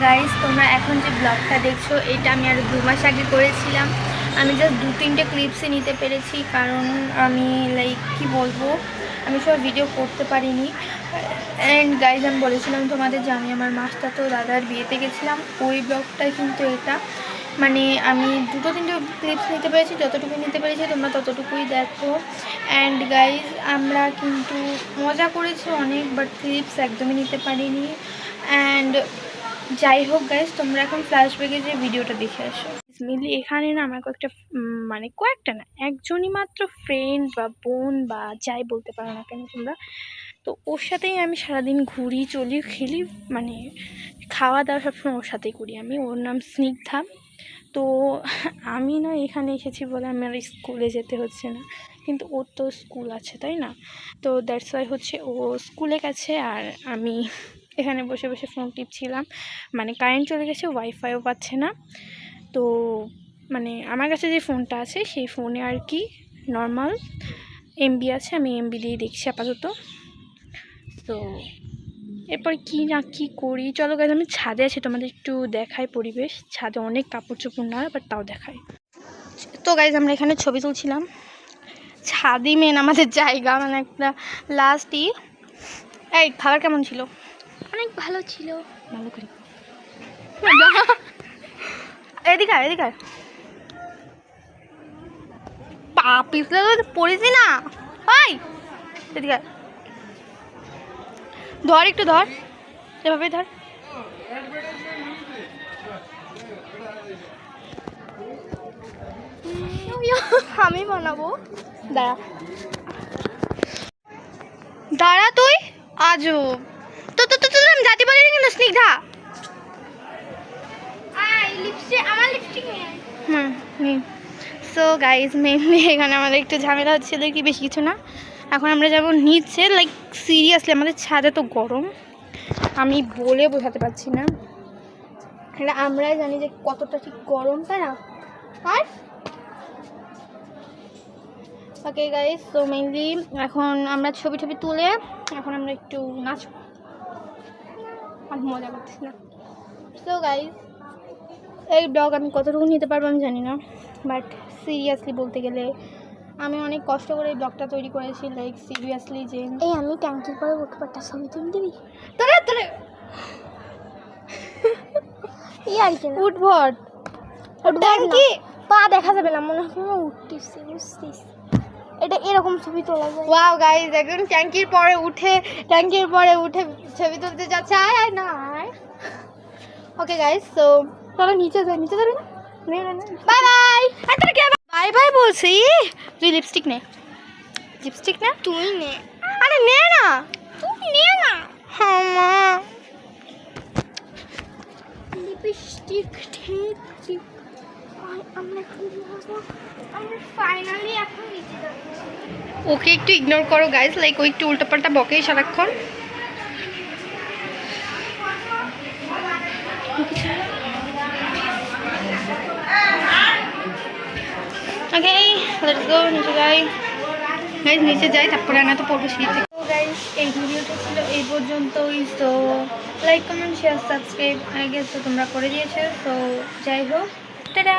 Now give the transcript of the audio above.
Guys, তোমরা এখন যে ব্লগটা দেখছো এটা আমি আর 2 মাস আগে করেছিলাম। আমি জাস্ট 2-3টে ক্লিপসে নিতে পেরেছি, কারণ আমি কি বলবো, আমি সব ভিডিও করতে পারিনি। অ্যান্ড গাইস, আমি বলেছিলাম তোমাদের যে আমি আমার মাস্টার তো দাদার বিয়েতে গেছিলাম, ওই ব্লগটাই কিন্তু এটা। মানে আমি 2-3টে ক্লিপস নিতে পেরেছি, যতটুকু নিতে পেরেছি তোমরা ততটুকুই দেখো। অ্যান্ড গাইস, আমরা কিন্তু মজা করেছি অনেক, বাট ক্লিপস একদমই নিতে পারিনি। অ্যান্ড যাই হোক গাইস, তোমরা এখন ফ্ল্যাশব্যাকে যে ভিডিওটা দেখে আসো। মিলি এখানে না আমার কয়েকটা না, একজনই মাত্র ফ্রেন্ড বা বোন বা যাই বলতে পারো না কেন তোমরা, তো ওর সাথেই আমি সারাদিন ঘুরি, চলি, খেলি, মানে খাওয়া দাওয়া সবসময় ওর সাথেই করি আমি। ওর নাম স্নিগ্ধা। তো আমি না এখানে এসেছি বলে আমি আর স্কুলে যেতে হচ্ছে না, কিন্তু ওর তো স্কুল আছে তাই না, তো দ্যাটস ওয়াই হচ্ছে ও স্কুলে গেছে আর আমি এখানে বসে বসে ফোন টিপছিলাম। মানে কারেন্ট চলে গেছে, ওয়াইফাইও পাচ্ছে না। তো মানে আমার কাছে যে ফোনটা আছে সেই ফোনে আর কি নর্মাল এমবি আছে, আমি এমবি দিয়ে দেখছি আপাতত। তো এরপর কি না কি করি, চলো গাইজ আমি ছাদে আছি, তোমাদের একটু দেখাই পরিবেশ। ছাদে অনেক কাপড় চোপড় না, বাট তাও দেখাই। তো গাইজ আমরা এখানে ছবি তুলছিলাম, ছাদই মেন আমাদের জায়গা, মানে একটা লাস্টই। এই খাবার কেমন ছিল? অনেক ভালো ছিল। ভালো করি এদিকে এদিকে পা পিছলে পড়েছি না। ওই এদিকে ধর, একটু ধর, এভাবে ধর। আমি বানাবো। দাঁড়া দাঁড়া, তুই আজও তো তো তো আমি জাতি বলিনি কিন্তু স্নিগ্ধা। আমার লিপস্টিক নিয়ে সো গাইজ, মেনলি এখানে আমাদের একটু ঝামেলা হচ্ছিল, কি বেশি কিছু না। এখন আমরা যাবো নিচে, সিরিয়াসলি আমাদের ছাদে তো গরম, আমি বলে বোঝাতে পারছি না। এটা আমরাই জানি যে কতটা ঠিক গরম, তাই না? আর ওকে গাইজ, সো মেনলি এখন আমরা ছবি তুলে এখন আমরা একটু নাচবো, আর মজা করতেছি না। সো গাইজ, এই ব্লগ আমি কতটুকু নিতে পারবো আমি জানি না, বাট সিরিয়াসলি বলতে গেলে আমি অনেক কষ্ট করে এই ব্লগটা তৈরি করেছি। সিরিয়াসলি যে এই আমি ট্যাঙ্কির পরে উঠবো, একটা ছবি তুলে দিবি তোরে তোরে এই আর কি উঠভট ট্যাঙ্কি পা দেখা যাবে না, মনে হয় আমি উঠতেছি, বুঝছিস? এটা এরকম ছবি তোলা যায়। ওয়াও গাইজ, একদম ট্যাঙ্কির পরে উঠে ছবি তুলতে যাচ্ছে। আয় না আয়। ওকে গাইজ, সো চলো নিচে যাই। নিচে যাবে না? Bye bye. আর তোর কে বাই বাই বলছি? তুই লিপস্টিক নে, লিপস্টিক নে। তুই নে। আরে নে না, তুই নে না। হ্যাঁ মা। লিপস্টিক ঠিক ঠিক। আমরা ফাইনালি এখন নিচে যাবো। ওকে একটু ইগনোর করো গাইজ, ও একটু উল্টোপাল্টা বকেই সারাক্ষণ। ওকে লেটস গো, নিচে যাই গাইজ, নিচে যাই, তারপরে না তো পড়বো সিঁড়ি থেকে। তো গাইজ, এই ভিডিওটা ছিল এই পর্যন্তই। তো like, comment, share, subscribe I guess তো তোমরা করে দিয়েছো। তো যাই হোক, টাটা।